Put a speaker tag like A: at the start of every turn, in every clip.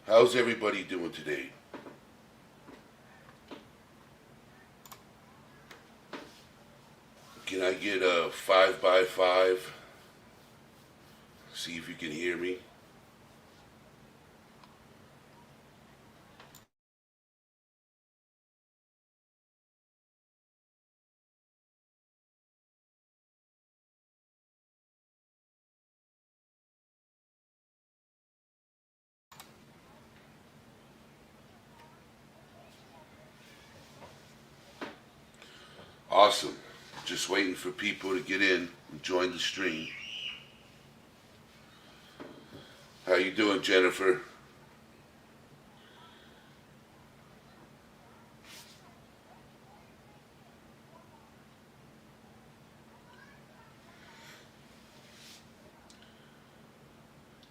A: How's everybody doing today? Can I get a 5x5? See if you can hear me. Awesome. Just waiting for people to get in and join the stream. How you doing, Jennifer?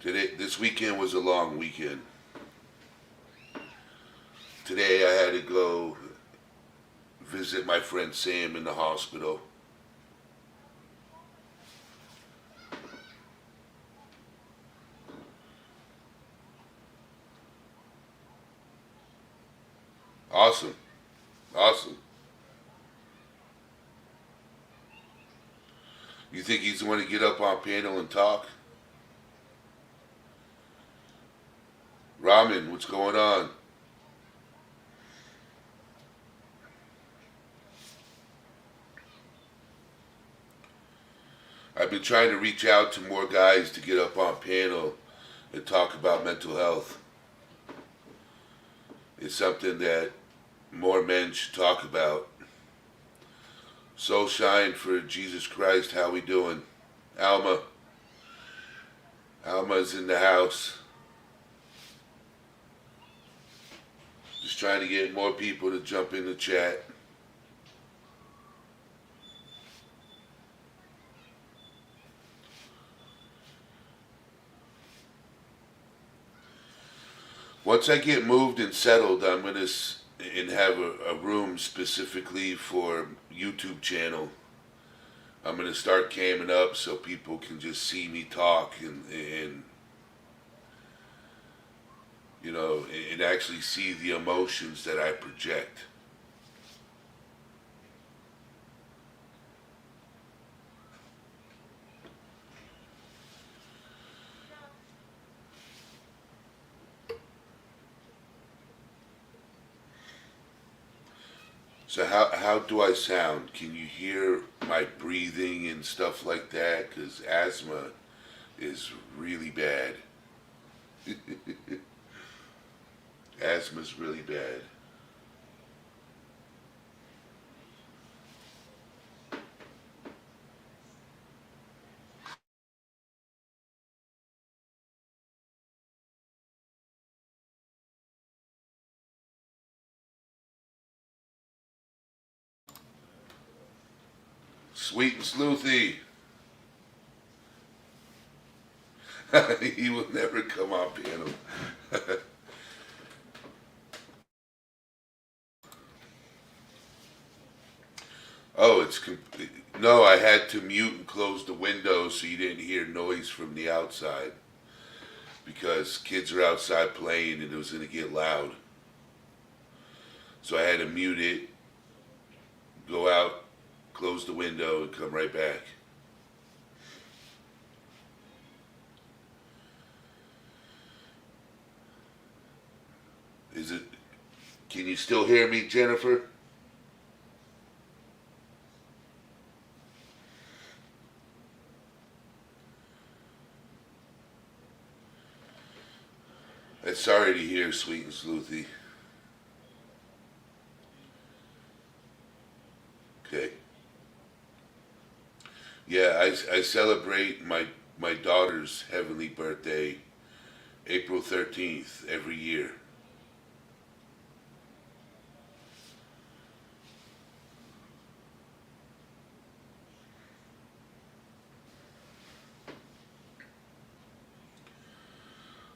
A: This weekend was a long weekend. Today I had to go visit my friend Sam in the hospital. Awesome. Awesome. You think he's going to get up on panel and talk? Ramen, what's going on? I've been trying to reach out to more guys to get up on panel and talk about mental health. It's something that more men should talk about. Soul shine for Jesus Christ. How we doing? Alma. Alma's in the house. Just trying to get more people to jump in the chat. Once I get moved and settled, I'm gonna and have a room specifically for YouTube channel. I'm gonna start camming up so people can just see me talk and you know and actually see the emotions that I project. So how do I sound? Can you hear my breathing and stuff like that? Because asthma is really bad. Asthma's really bad. Sweet and Sleuthy. He will never come on panel. Oh, no. I had to mute and close the window so you didn't hear noise from the outside because kids are outside playing and it was going to get loud. So I had to mute it, go out, close the window, and come right back. Is it? Can you still hear me, Jennifer? Sorry to hear, Sweet and Sleuthy. Okay. Yeah, I celebrate my daughter's heavenly birthday April 13th every year.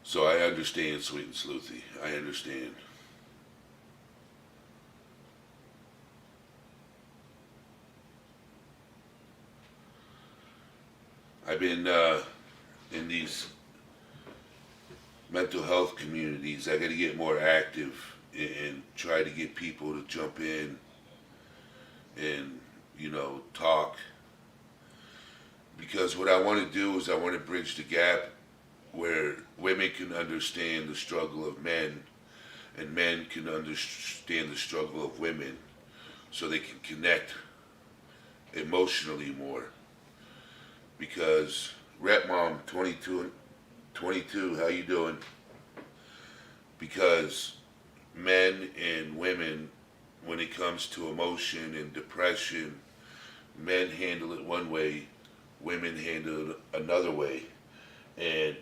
A: So I understand, Sweet and Sleuthy. I understand. I've been in these mental health communities. I got to get more active and try to get people to jump in and, talk. Because what I want to do is I want to bridge the gap where women can understand the struggle of men and men can understand the struggle of women so they can connect emotionally more. Because Rep Mom 22, how you doing? Because men and women, when it comes to emotion and depression, men handle it one way, women handle it another way. And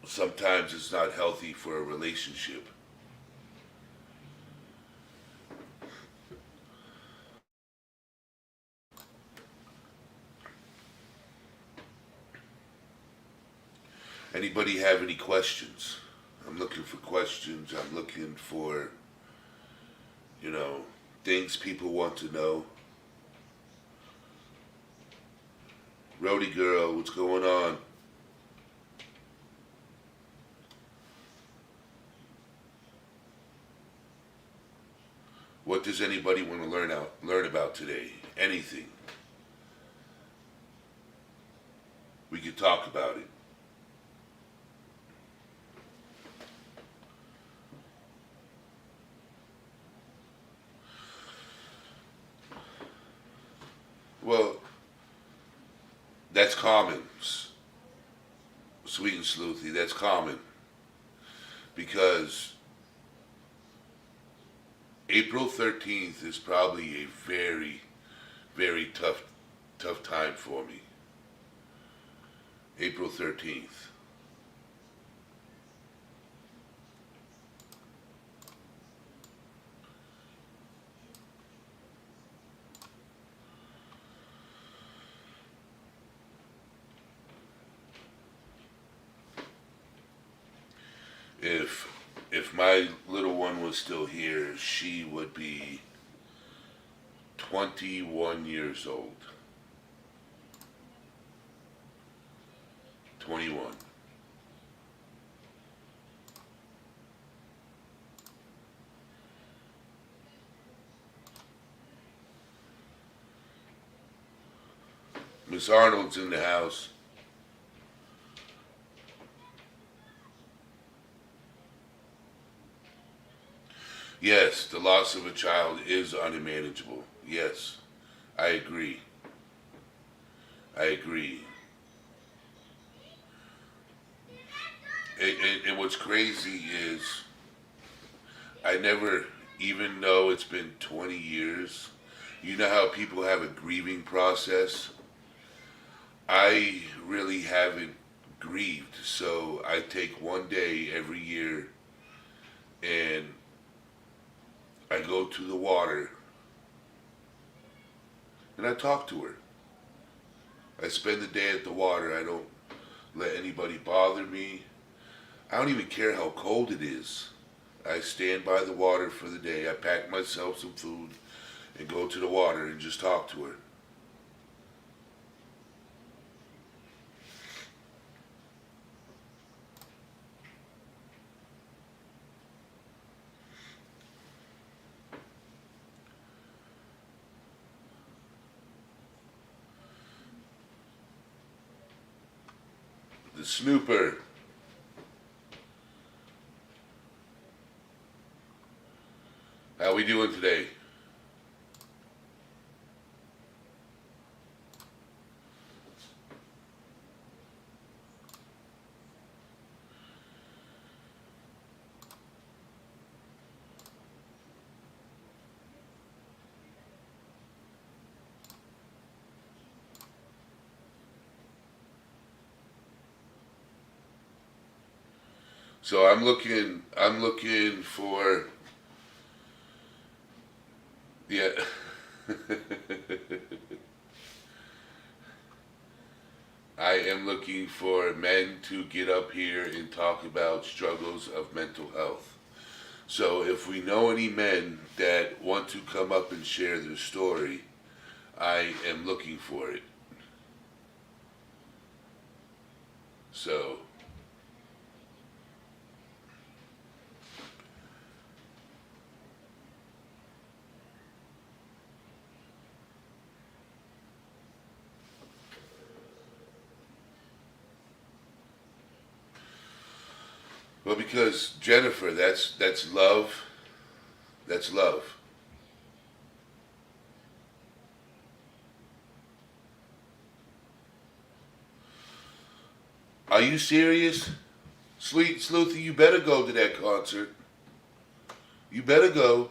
A: sometimes it's not healthy for a relationship. Anybody have any questions? I'm looking for questions. I'm looking for, you know, things people want to know. Rody girl, what's going on? What does anybody want to learn about today? Anything. We could talk about it. Well, that's common, Sweet and Sleuthy. That's common because April 13th is probably a very, very tough time for me. April 13th. If my little one was still here, she would be 21 years old. 21. Miss Arnold's in the house. Yes, the loss of a child is unmanageable. Yes, I agree. I agree. And what's crazy is I never, even though it's been 20 years, you know how people have a grieving process? I really haven't grieved. So I take one day every year and I go to the water and I talk to her. I spend the day at the water. I don't let anybody bother me. I don't even care how cold it is. I stand by the water for the day. I pack myself some food and go to the water and just talk to her. The snooper. How we doing today? So I'm looking for, yeah. I am looking for men to get up here and talk about struggles of mental health. So if we know any men that want to come up and share their story, I am looking for it. So, well, because Jennifer, that's love. That's love. Are you serious? Sweet Sleuthy, you better go to that concert. You better go.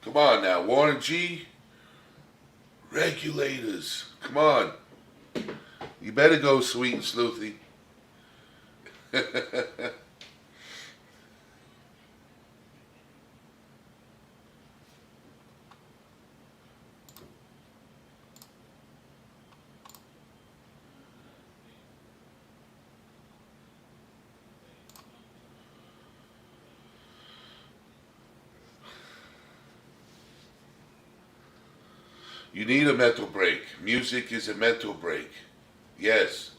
A: Come on now, Warren G. Regulators. Come on. You better go, Sweet and Sleuthy. You need a mental break. Music is a mental break. Yes.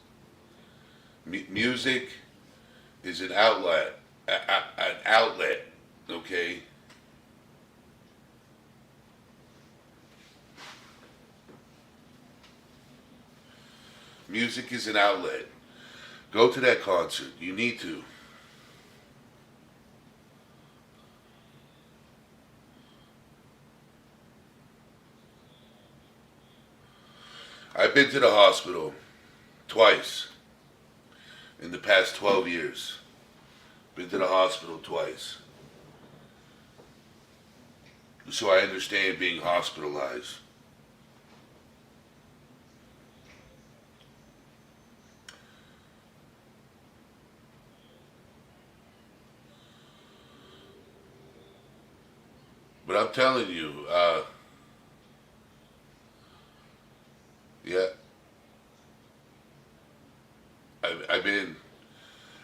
A: Music is an outlet. An outlet. Okay? Music is an outlet. Go to that concert. You need to. I've been to the hospital twice in the past 12 years. Been to the hospital twice. So I understand being hospitalized. But I'm telling you, yeah, I've been,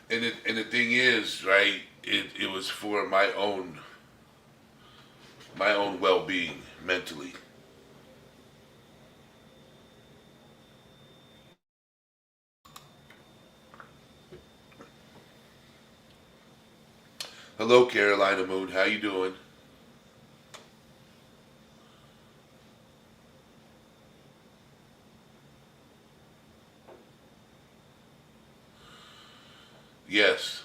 A: and the thing is, right? It was for my own well being mentally. Hello, Carolina Moon. How you doing? Yes.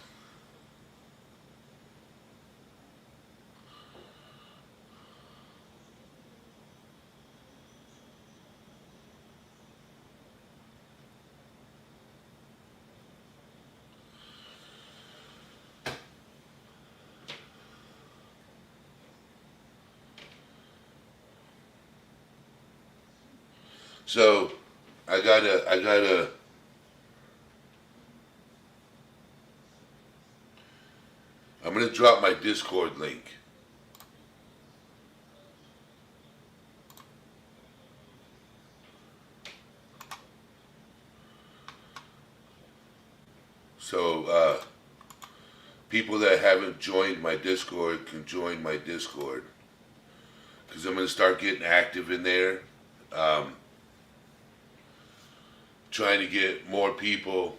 A: So I gotta. I'm gonna drop my Discord link. So people that haven't joined my Discord can join my Discord because I'm gonna start getting active in there. Um, Trying to get more people.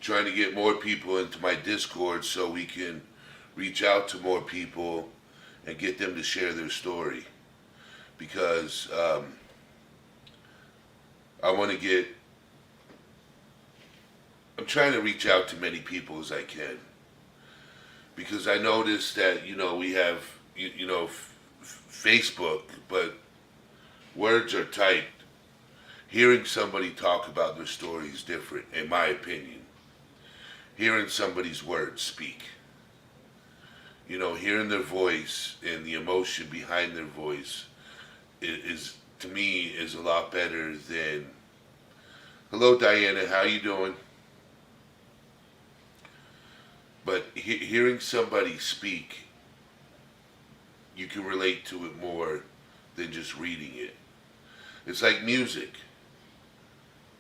A: Trying to get more people into my Discord so we can reach out to more people and get them to share their story because I want to get. I'm trying to reach out to many people as I can because I noticed that we have Facebook, but words are typed. Hearing somebody talk about their story is different, in my opinion. Hearing somebody's words speak, hearing their voice and the emotion behind their voice is to me is a lot better than. Hello, Diana. How you doing? But hearing somebody speak, you can relate to it more than just reading it. It's like music.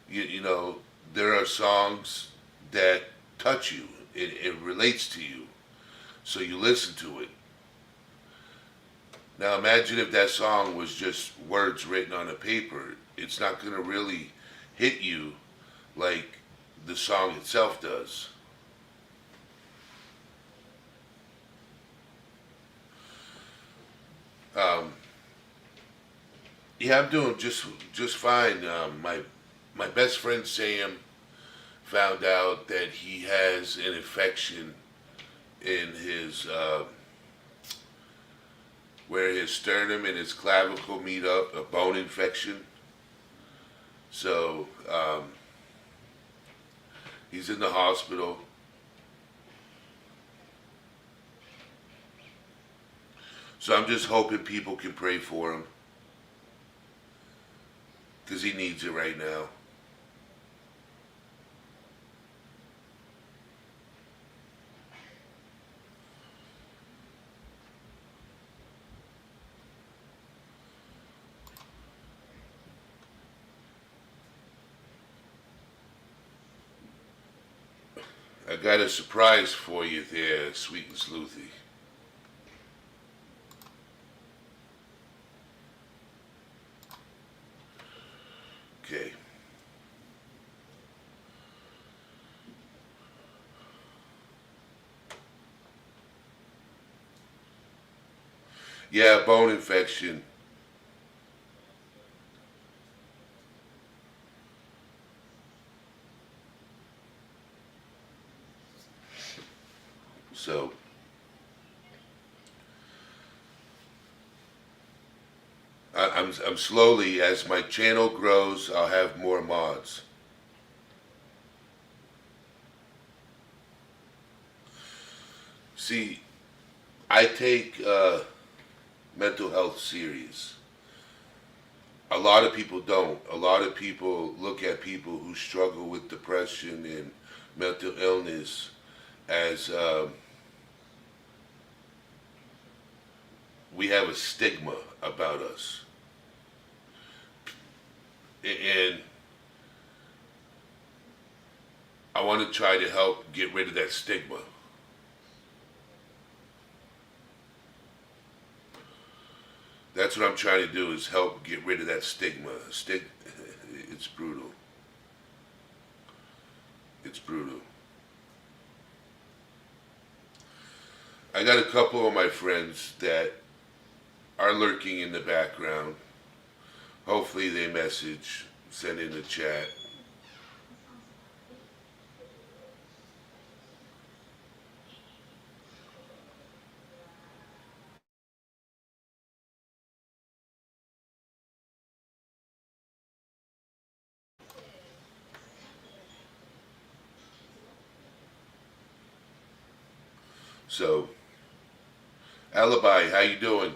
A: You know, there are songs that touch you. It relates to you. So you listen to it. Now imagine if that song was just words written on a paper. It's not going to really hit you like the song itself does. Um, yeah, I'm doing just fine. My best friend Sam found out that he has an infection in his where his sternum and his clavicle meet up, a bone infection. So he's in the hospital. So I'm just hoping people can pray for him because he needs it right now. I got a surprise for you there, Sweet and Sleuthy. Okay. Yeah, bone infection. So I'm slowly, as my channel grows, I'll have more mods. See, I take mental health serious. A lot of people don't. A lot of people look at people who struggle with depression and mental illness as we have a stigma about us. And I want to try to help get rid of that stigma. That's what I'm trying to do, is help get rid of that stigma. It's brutal. It's brutal. I got a couple of my friends that are lurking in the background. Hopefully they message, send in the chat. So, Alibi, how you doing?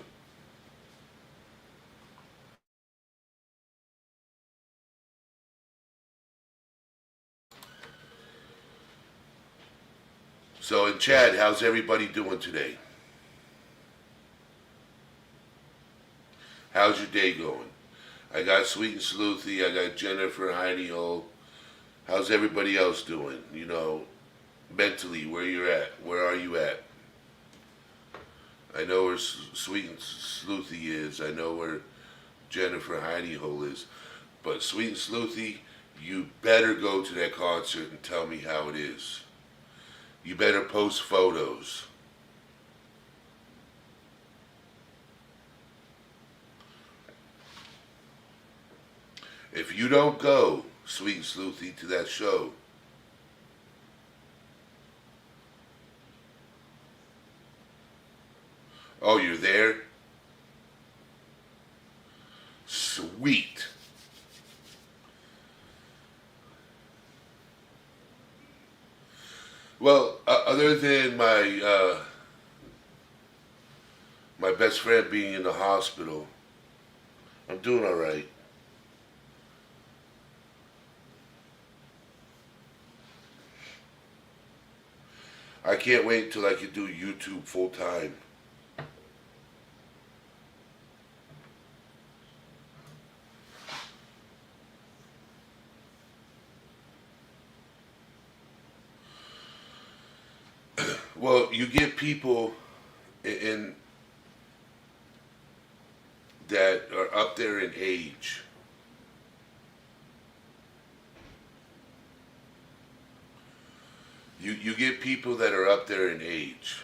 A: So, in chat, how's everybody doing today? How's your day going? I got Sweet and Sleuthy, I got Jennifer Heine Hole. How's everybody else doing? You know, mentally, where you're at? Where are you at? I know where Sweet and Sleuthy is. I know where Jennifer Heine Hole is. But Sweet and Sleuthy, you better go to that concert and tell me how it is. You better post photos. If you don't go, Sweet and Sleuthy, to that show, oh, you're there? Sweet. Well, other than my best friend being in the hospital, I'm doing all right. I can't wait until I can do YouTube full time. Well, you get people in that are up there in age. You get people that are up there in age.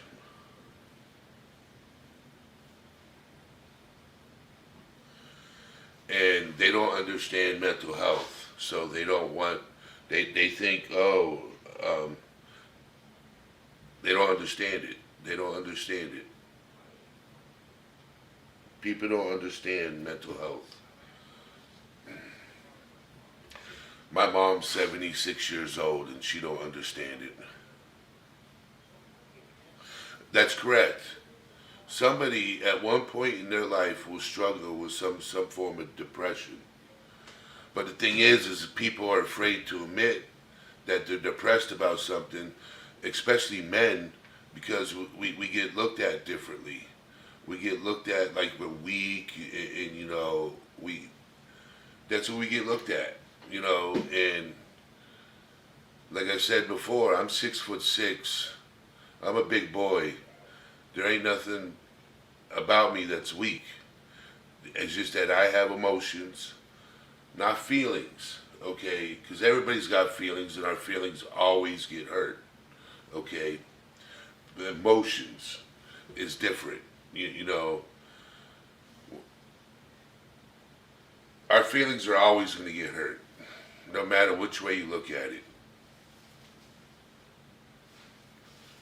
A: And they don't understand mental health. So they don't want, they think, oh, um, they don't understand it. They don't understand it. People don't understand mental health. My mom's 76 years old and she don't understand it. That's correct. Somebody at one point in their life will struggle with some form of depression. But the thing is people are afraid to admit that they're depressed about something, especially men, because we get looked at differently. We get looked at like we're weak, and you know, that's what we get looked at, you know. And like I said before, I'm 6'6". I'm a big boy. There ain't nothing about me that's weak. It's just that I have emotions, not feelings, okay? Because everybody's got feelings, and our feelings always get hurt, okay? The emotions is different, you know. Our feelings are always going to get hurt, no matter which way you look at it.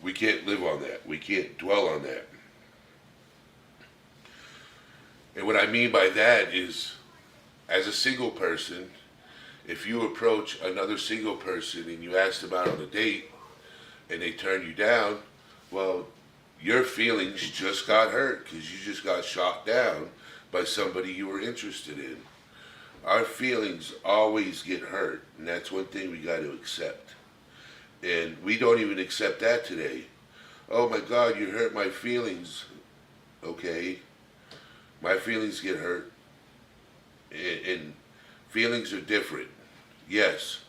A: We can't live on that. We can't dwell on that. And what I mean by that is, as a single person, if you approach another single person and you ask them out on a date and they turn you down, well, your feelings just got hurt because you just got shot down by somebody you were interested in. Our feelings always get hurt, and that's one thing we got to accept. And we don't even accept that today. Oh my God, you hurt my feelings. Okay, my feelings get hurt, and feelings are different. Yes,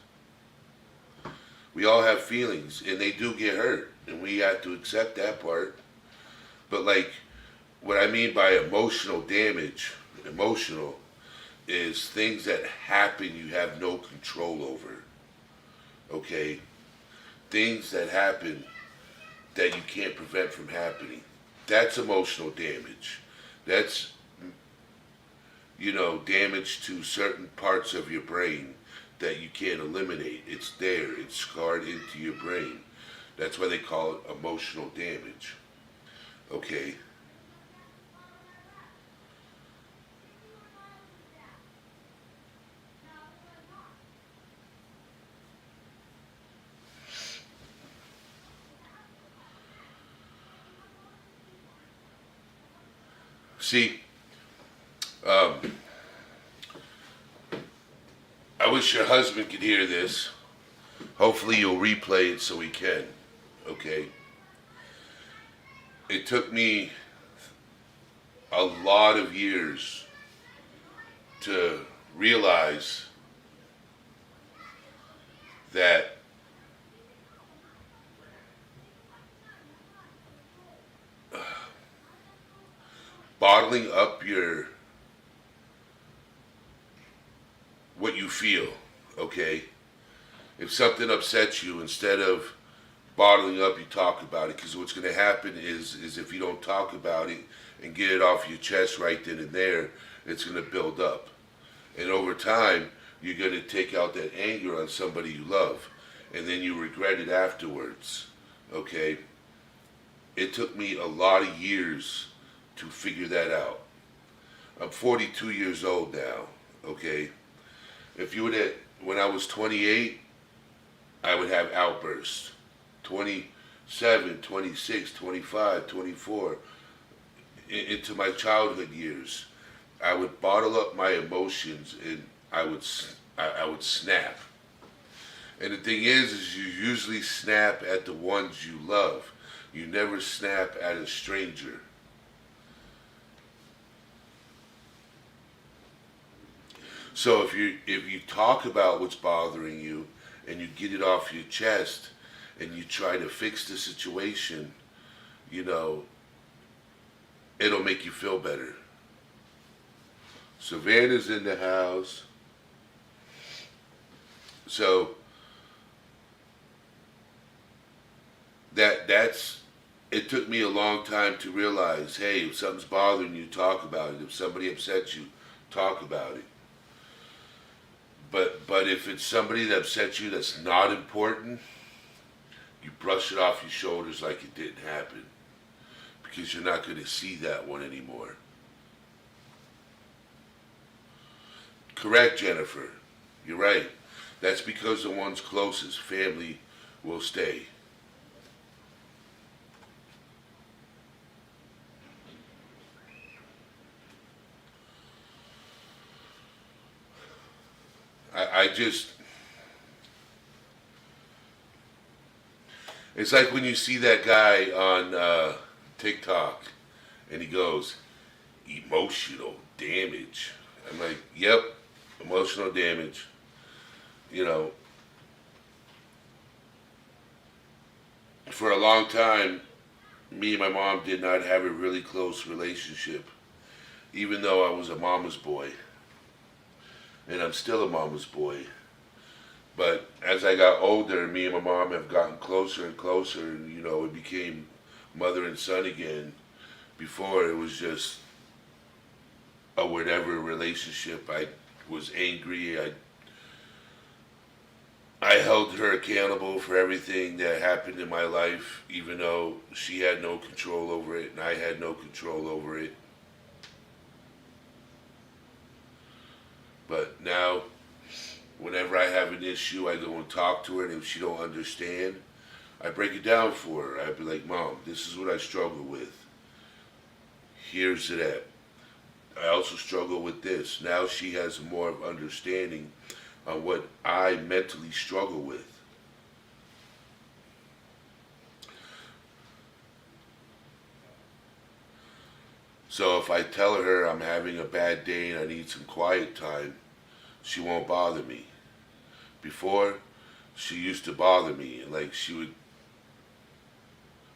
A: we all have feelings, and they do get hurt, and we have to accept that part. But like, what I mean by emotional damage, emotional, is things that happen you have no control over. Okay? Things that happen that you can't prevent from happening. That's emotional damage. That's, you know, damage to certain parts of your brain that you can't eliminate. It's there. It's scarred into your brain. That's why they call it emotional damage. Okay? See, um, I wish your husband could hear this. Hopefully you'll replay it so he can. Okay? It took me a lot of years to realize that bottling up what you feel, okay? If something upsets you, instead of bottling up, you talk about it. Because what's going to happen is if you don't talk about it and get it off your chest right then and there, it's going to build up. And over time, you're going to take out that anger on somebody you love. And then you regret it afterwards, okay? It took me a lot of years to figure that out. I'm 42 years old now, okay? If you would have, when I was 28, I would have outbursts. 27, 26, 25, 24, into my childhood years, I would bottle up my emotions and I would snap. And the thing is you usually snap at the ones you love. You never snap at a stranger. So if you talk about what's bothering you and you get it off your chest and you try to fix the situation, you know, it'll make you feel better. Savannah's in the house. So that's it took me a long time to realize, hey, if something's bothering you, talk about it. If somebody upsets you, talk about it. But if it's somebody that upsets you that's not important, you brush it off your shoulders like it didn't happen. Because you're not going to see that one anymore. Correct, Jennifer. You're right. That's because the ones closest, family, will stay. I just, it's like when you see that guy on TikTok and he goes, emotional damage. I'm like, yep, emotional damage. You know, for a long time, me and my mom did not have a really close relationship, even though I was a mama's boy. And I'm still a mama's boy. But as I got older, me and my mom have gotten closer and closer, and you know, it became mother and son again. Before it was just a whatever relationship. I was angry. I held her accountable for everything that happened in my life, even though she had no control over it and I had no control over it. But now, whenever I have an issue, I go and talk to her, and if she don't understand, I break it down for her. I'd be like, Mom, this is what I struggle with. Here's that. I also struggle with this. Now she has more of understanding on what I mentally struggle with. So if I tell her I'm having a bad day and I need some quiet time, she won't bother me. Before, she used to bother me. Like she would,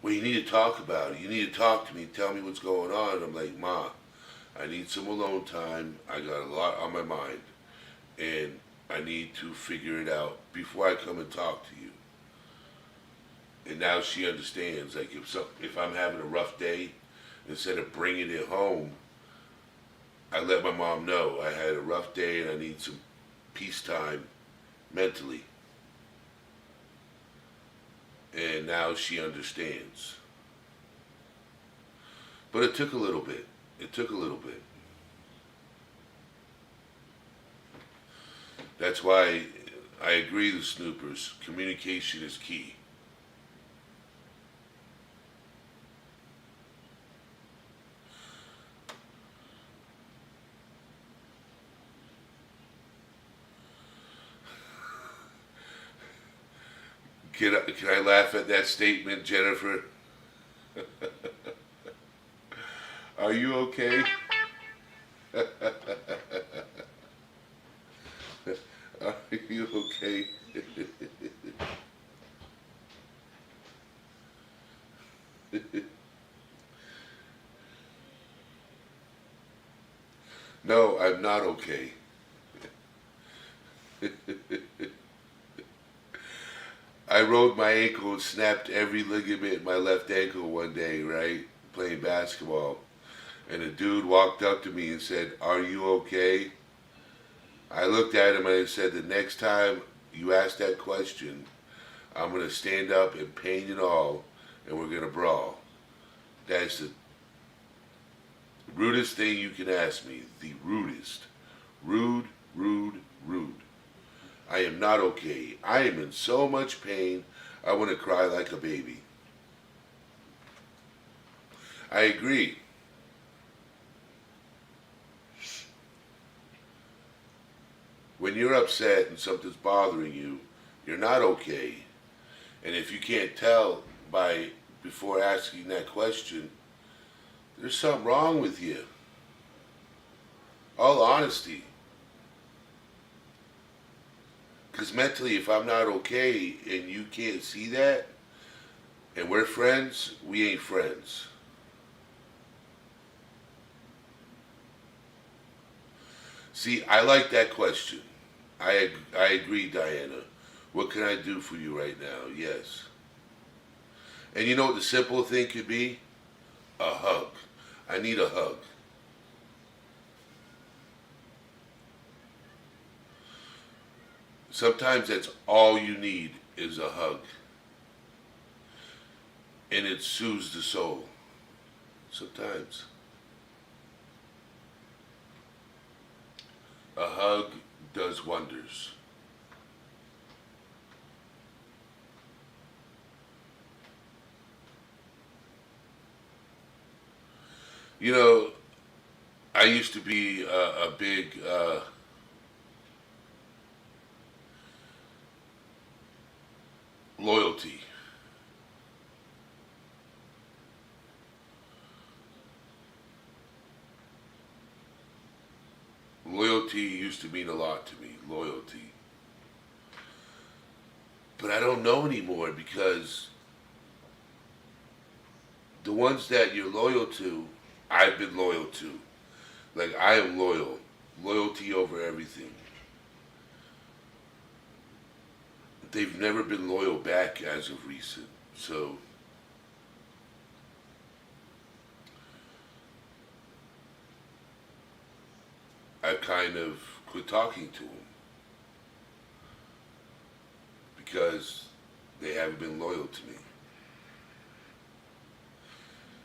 A: well, you need to talk about it. You need to talk to me. Tell me what's going on. I'm like, Ma, I need some alone time. I got a lot on my mind. And I need to figure it out before I come and talk to you. And now she understands. Like if I'm having a rough day, instead of bringing it home, I let my mom know I had a rough day and I need some peace time mentally. And now she understands. But it took a little bit. It took a little bit. That's why I agree with Snoopers. Communication is key. Can I laugh at that statement, Jennifer? Are you okay? Are you okay? No, I'm not okay. I rolled my ankle and snapped every ligament in my left ankle one day, right? Playing basketball. And a dude walked up to me and said, "Are you okay?" I looked at him and I said, "The next time you ask that question, I'm going to stand up in pain and all, and we're going to brawl." That's the rudest thing you can ask me. The rudest. Rude, rude, rude. I am not okay. I am in so much pain, I want to cry like a baby. I agree. When you're upset and something's bothering you, you're not okay. And if you can't tell by before asking that question, there's something wrong with you. All honesty. Because mentally, if I'm not okay and you can't see that, and we're friends, we ain't friends. See, I like that question. I agree, Diana. What can I do for you right now? Yes. And you know what the simple thing could be? A hug. I need a hug. Sometimes that's all you need is a hug. And it soothes the soul. Sometimes. A hug does wonders. You know, I used to be a big loyalty. Loyalty used to mean a lot to me. Loyalty. But I don't know anymore because the ones that you're loyal to, I've been loyal to. Like I am loyal. Loyalty over everything. They've never been loyal back as of recent. So I kind of quit talking to them because they haven't been loyal to me.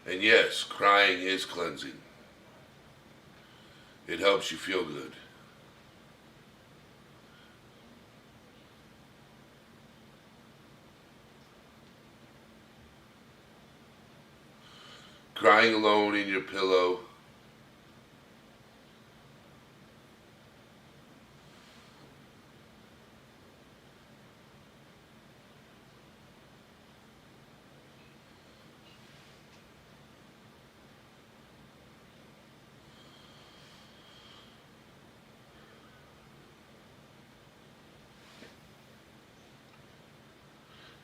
A: And yes, crying is cleansing. It helps you feel good. Crying alone in your pillow.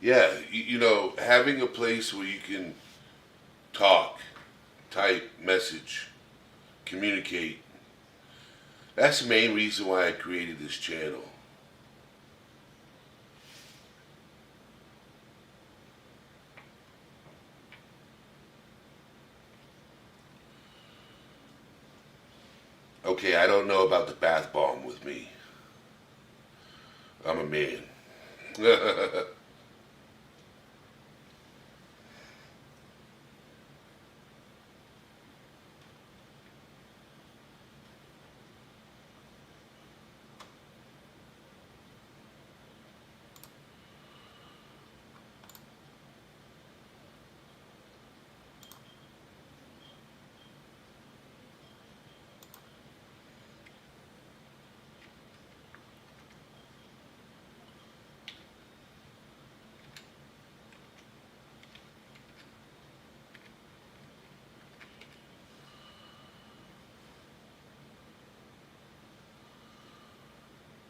A: Yeah, you know, having a place where you can talk, type, message, communicate. That's the main reason why I created this channel. Okay, I don't know about the bath bomb with me. I'm a man.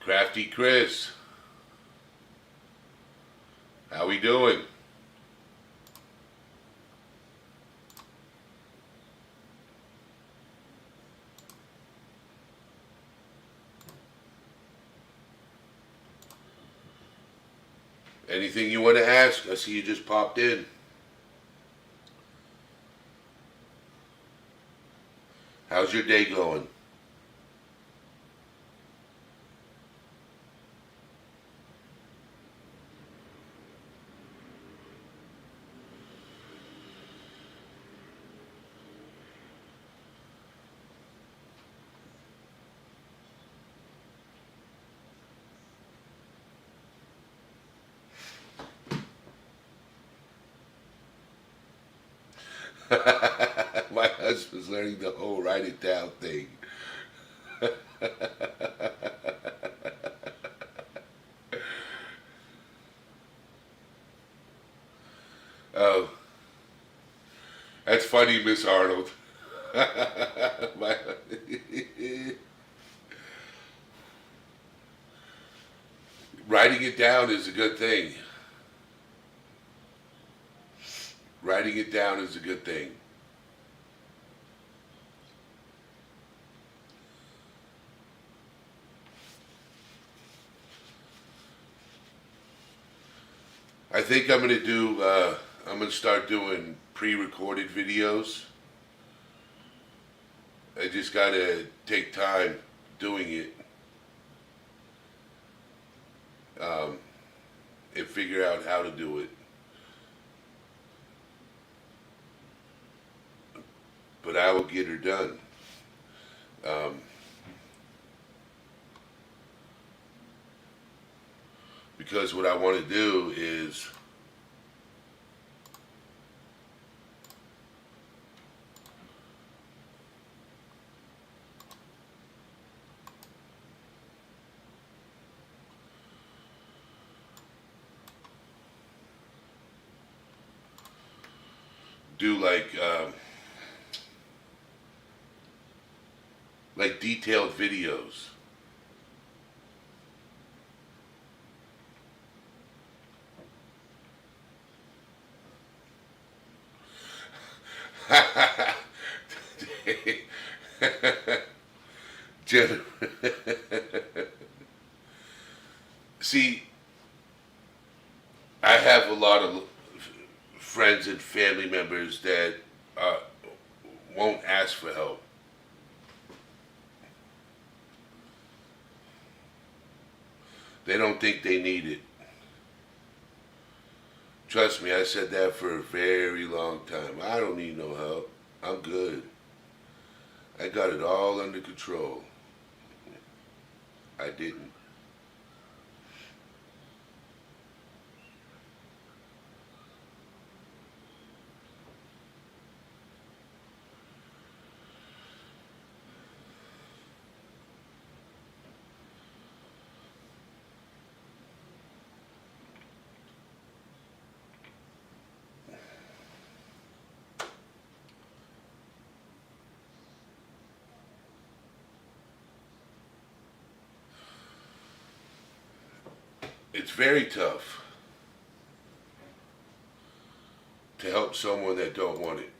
A: Crafty Chris, how we doing? Anything you want to ask? I see you just popped in. How's your day going? My husband's learning the whole write it down thing. That's funny, Miss Arnold. My- Writing it down is a good thing. Writing it down is a good thing. I think I'm gonna do. I'm gonna start doing pre-recorded videos. I just gotta take time doing it, um, and figure out how to do it. But I will get her done. Um, because what I want to do is do like detailed videos. Jen- See, I have a lot of friends and family members that uh, won't ask for help. They don't think they need it. Trust me, I said that for a very long time. I don't need no help. I'm good. I got it all under control. I didn't. It's very tough to help someone that don't want it.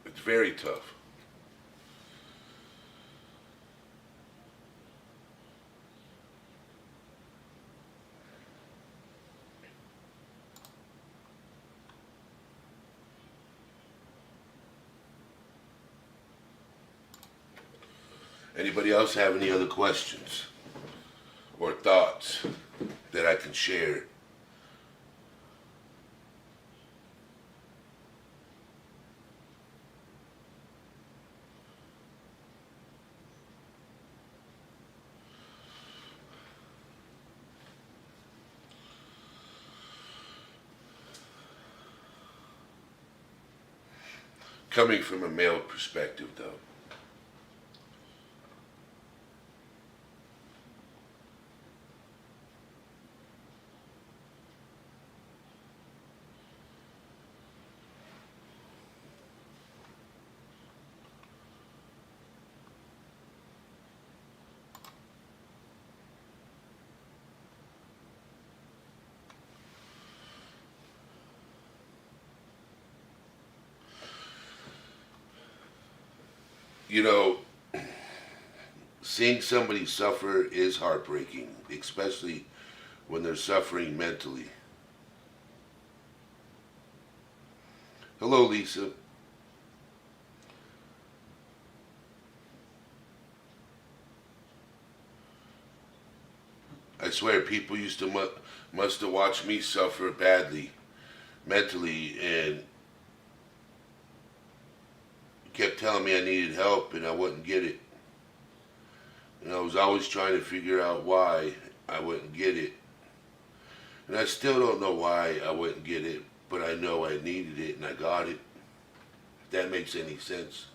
A: It's very tough. Anybody else have any other questions or thoughts that I can share? Coming from a male perspective, though, you know, seeing somebody suffer is heartbreaking, especially when they're suffering mentally. Hello, Lisa. I swear, people used to must have watched me suffer badly mentally and kept telling me I needed help and I wouldn't get it. And I was always trying to figure out why I wouldn't get it. And I still don't know why I wouldn't get it, but I know I needed it and I got it. If that makes any sense.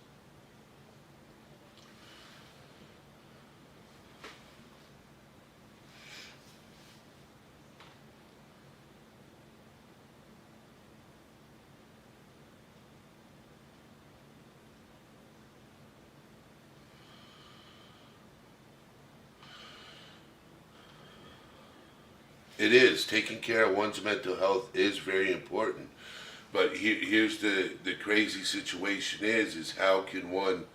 A: It is. Taking care of one's mental health is very important. But here's the crazy situation is how can one,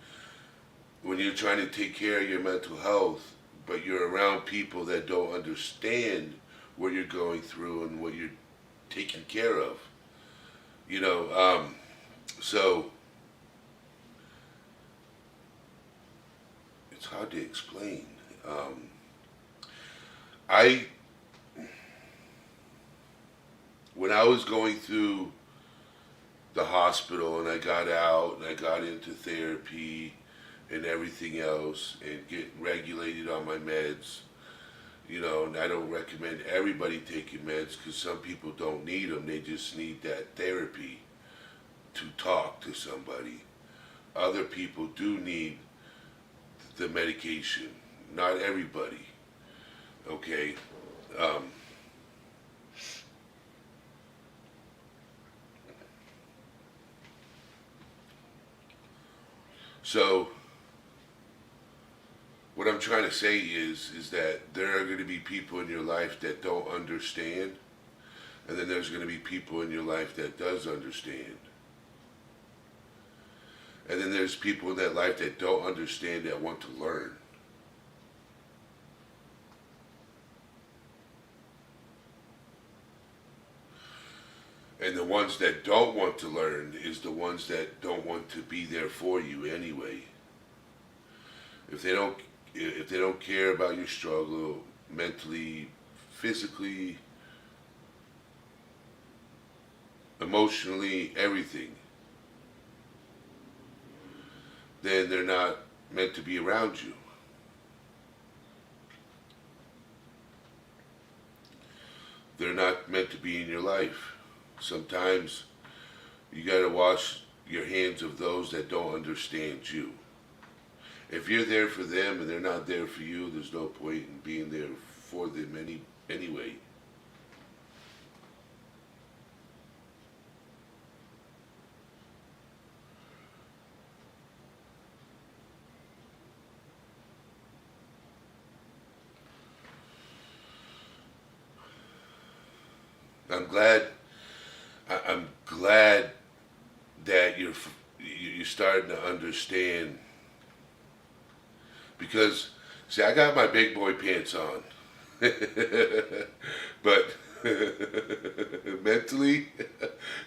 A: when you're trying to take care of your mental health, but you're around people that don't understand what you're going through and what you're taking care of. You know, so it's hard to explain. I when I was going through the hospital and I got out and I got into therapy and everything else and get regulated on my meds. You know, and I don't recommend everybody taking meds because some people don't need them. They just need that therapy to talk to somebody. Other people do need the medication. Not everybody. Okay. Um, so what I'm trying to say is that there are going to be people in your life that don't understand, and then there's going to be people in your life that does understand. And then there's people in that life that don't understand that want to learn. And the ones that don't want to learn is the ones that don't want to be there for you anyway. If they don't if they don't care about your struggle mentally, physically, emotionally, everything, then they're not meant to be around you. They're not meant to be in your life. Sometimes you gotta wash your hands of those that don't understand you. If you're there for them and they're not there for you, there's no point in being there for them anyway. I'm glad. I'm glad that you're starting to understand because see, I got my big boy pants on, but mentally,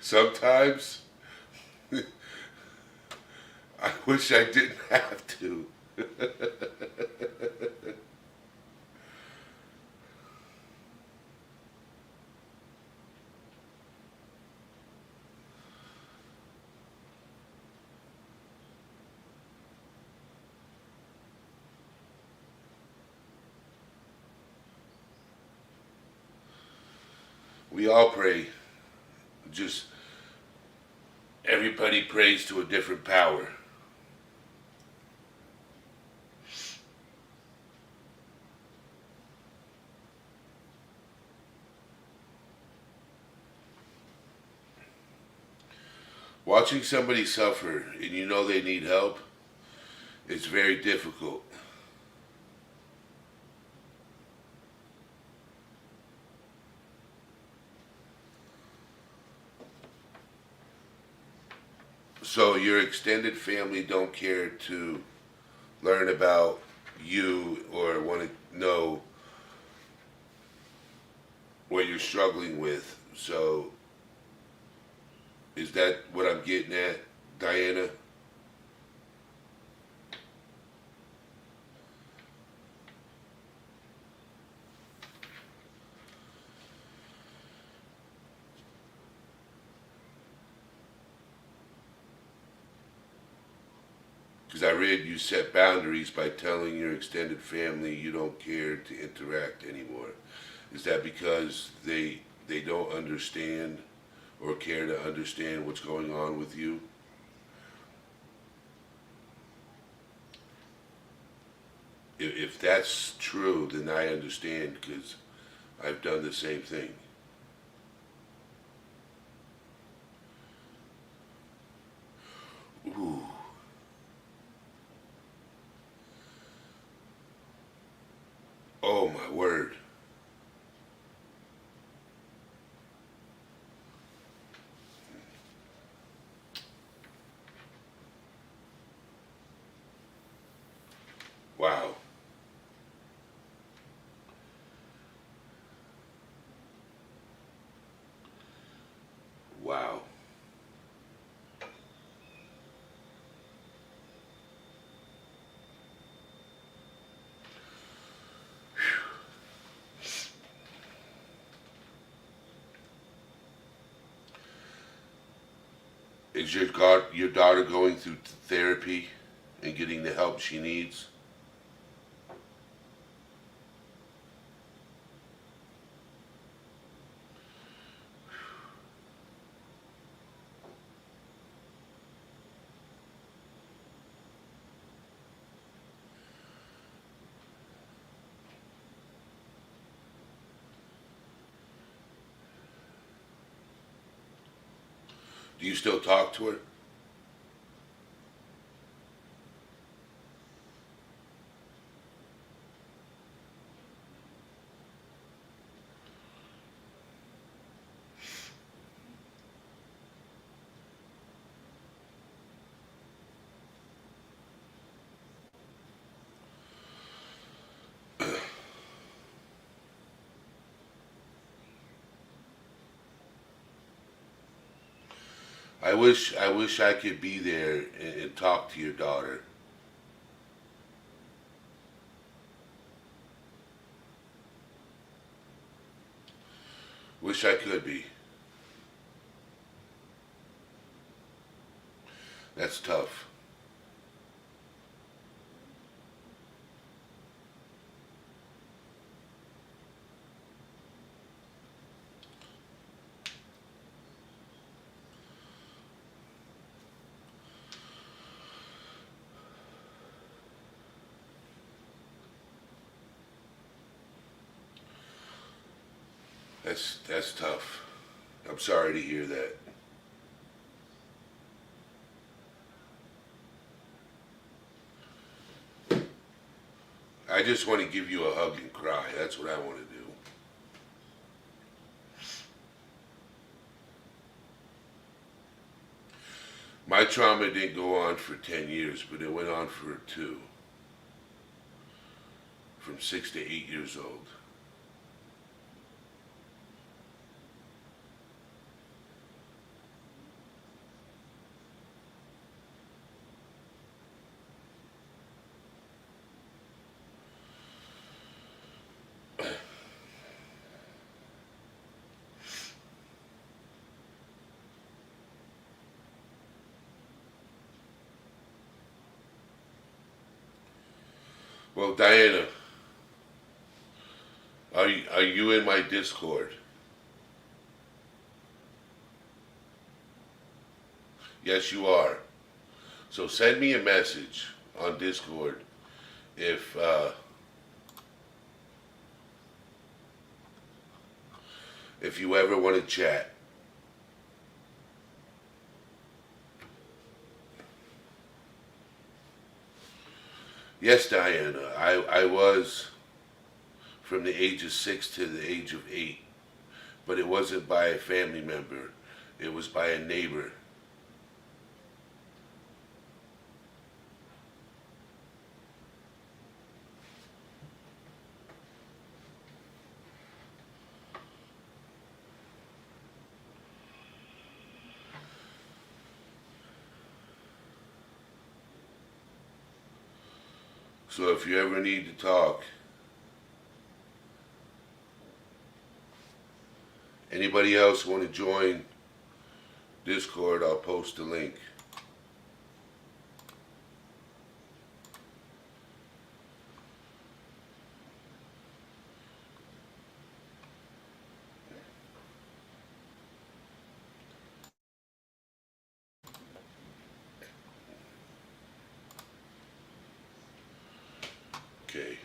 A: sometimes I wish I didn't have to. We all pray. Just everybody prays to a different power. Watching somebody suffer and you know they need help, it's very difficult. So your extended family don't care to learn about you or want to know what you're struggling with. So is that what I'm getting at, Diana? Because I read you set boundaries by telling your extended family you don't care to interact anymore. Is that because they don't understand or care to understand what's going on with you? If that's true, then I understand because I've done the same thing. Ooh, oh my word. Wow. Wow. Is your daughter going through therapy and getting the help she needs? Do you still talk to her? I wish I could be there and talk to your daughter. Wish I could be. That's tough. That's tough. I'm sorry to hear that. I just want to give you a hug and cry. That's what I want to do. My trauma didn't go on for 10 years, but it went on for 2, from 6 to 8 years old. Well, Diana, are you in my Discord? Yes, you are. So send me a message on Discord if you ever want to chat. Yes, Diana, I was from the age of 6 to the age of 8, but it wasn't by a family member. It was by a neighbor. So if you ever need to talk, anybody else want to join Discord, I'll post the link. Okay.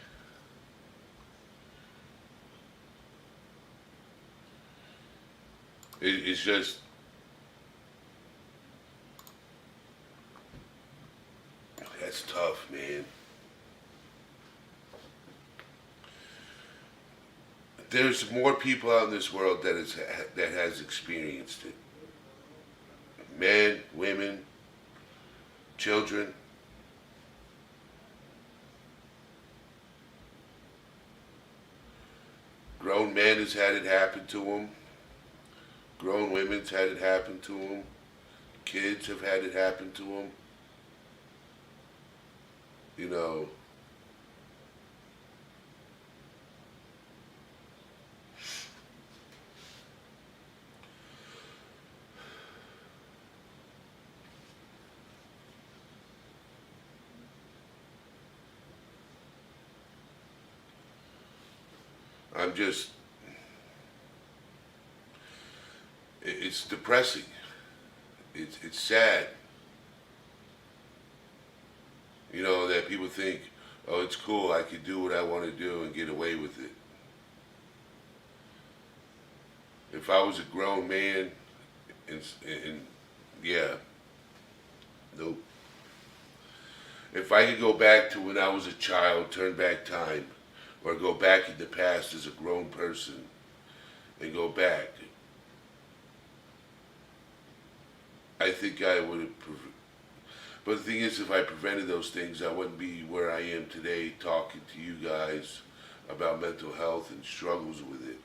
A: It's just, that's tough, man. There's more people out in this world that has experienced it. Men, women, children. Grown men has had it happen to them. Grown women's had it happen to them. Kids have had it happen to them. You know, I'm just, it's depressing. It's sad. You know, that people think, oh, it's cool, I can do what I want to do and get away with it. If I was a grown man, and yeah, nope. If I could go back to when I was a child, turn back time, or go back in the past as a grown person and go back, I think I would have. But the thing is, if I prevented those things, I wouldn't be where I am today talking to you guys about mental health and struggles with it.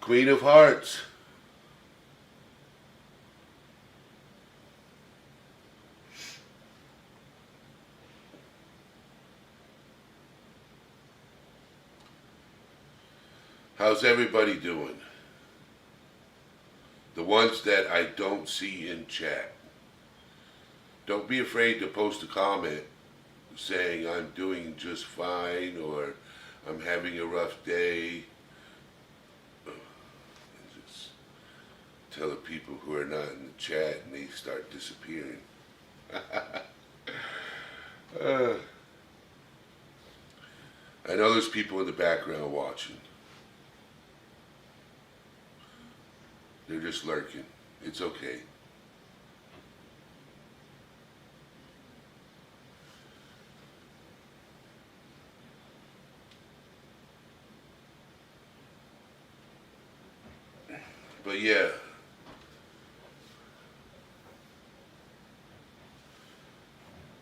A: Queen of Hearts. How's everybody doing? The ones that I don't see in chat. Don't be afraid to post a comment saying I'm doing just fine or I'm having a rough day. Just tell the people who are not in the chat and they start disappearing. I know there's people in the background watching. They're just lurking. It's okay. But yeah.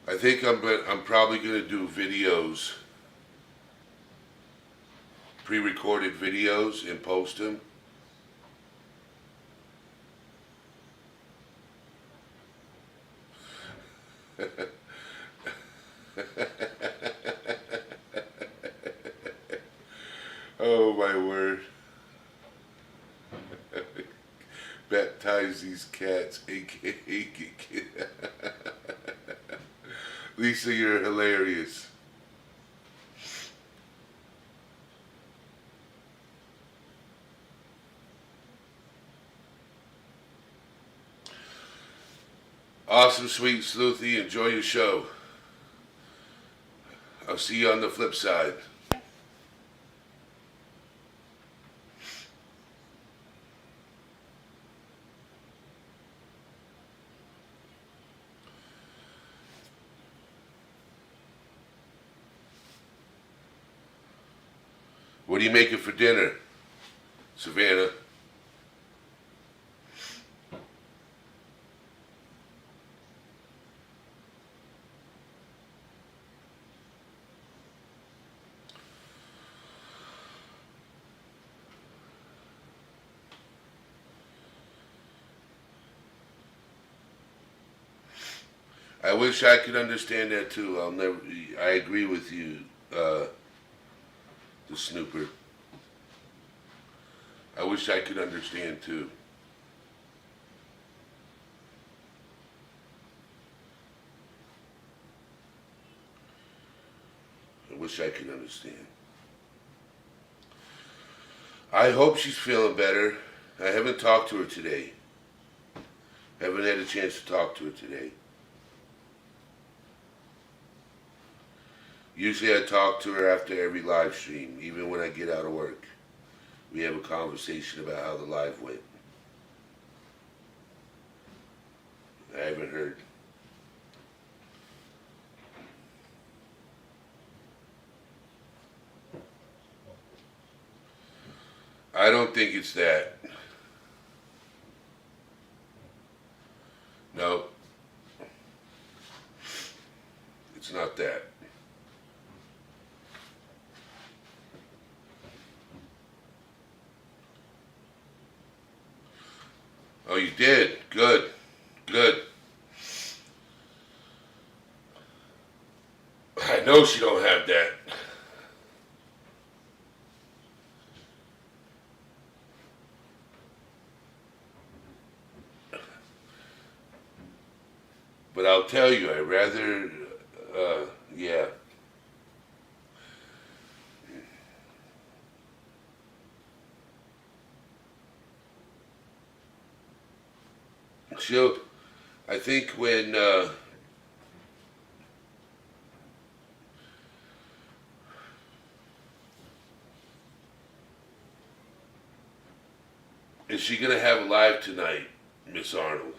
A: I think I'm probably gonna do videos, pre-recorded videos, and post them. Oh my word. Baptize these cats, aka Lisa, you're hilarious. Awesome, sweet Sleuthy. Enjoy your show. I'll see you on the flip side. What are you making for dinner, Savannah? I wish I could understand that too. I agree with you, the snooper. I wish I could understand too. I wish I could understand. I hope she's feeling better. I haven't talked to her today. Haven't had a chance to talk to her today. Usually I talk to her after every live stream, even when I get out of work. We have a conversation about how the live went. I haven't heard. I don't think it's that. No, it's not that. Oh, you did? Good. Good. I know she don't have that. But I'll tell you, I rather, yeah. She'll, I think when, is she gonna have a live tonight, Miss Arnold?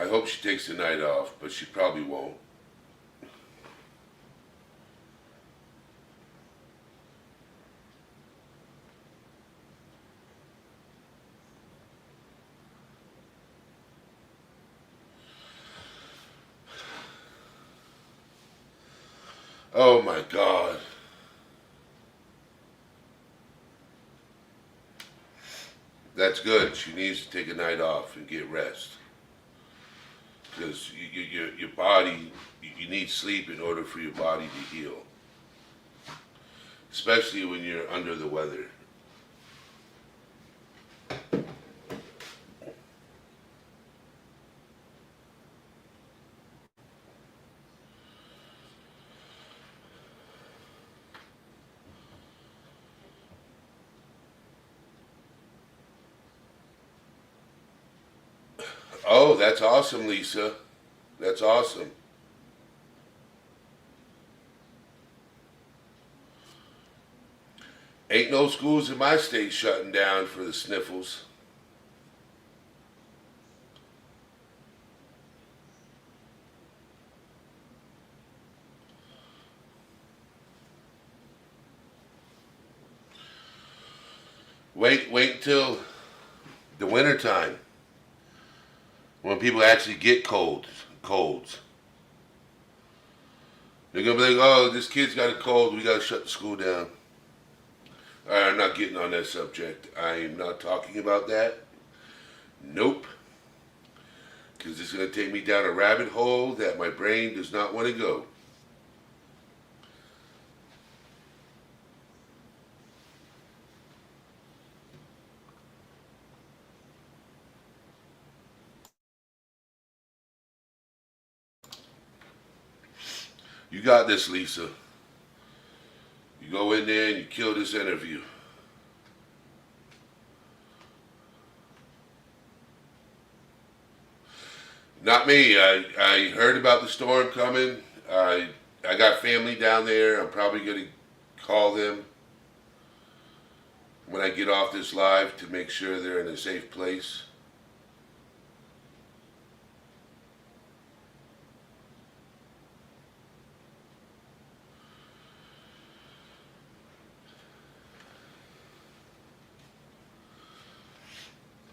A: I hope she takes the night off, but she probably won't. Oh my God. That's good. She needs to take a night off and get rest. Because your body, you need sleep in order for your body to heal. Especially when you're under the weather. Oh, that's awesome, Lisa. That's awesome. Ain't no schools in my state shutting down for the sniffles. Wait till the winter time when people actually get colds. They're gonna be like, oh, this kid's got a cold. We gotta shut the school down. All right, I'm not getting on that subject. I am not talking about that. Nope. Because it's gonna take me down a rabbit hole that my brain does not want to go. You got this, Lisa. You go in there and you kill this interview. Not me. I heard about the storm coming. I got family down there. I'm probably going to call them when I get off this live to make sure they're in a safe place.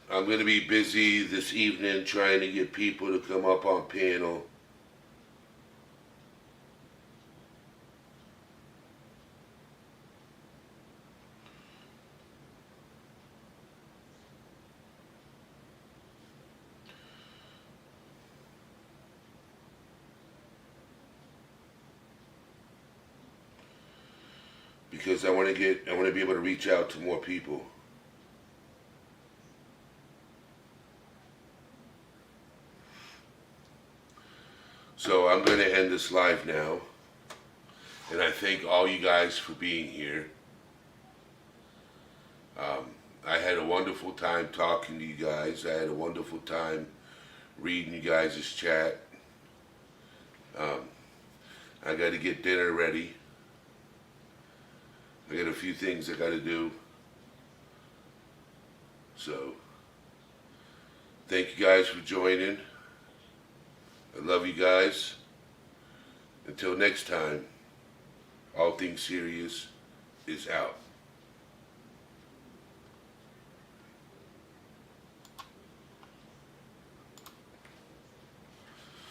A: I'm going to be busy this evening trying to get people to come up on panel. Because I want to be able to reach out to more people. So I'm going to end this live now. And I thank all you guys for being here. I had a wonderful time talking to you guys. I had a wonderful time reading you guys' chat. I got to get dinner ready. I got a few things I got to do. So, thank you guys for joining. I love you guys. Until next time, All Things Serious is out.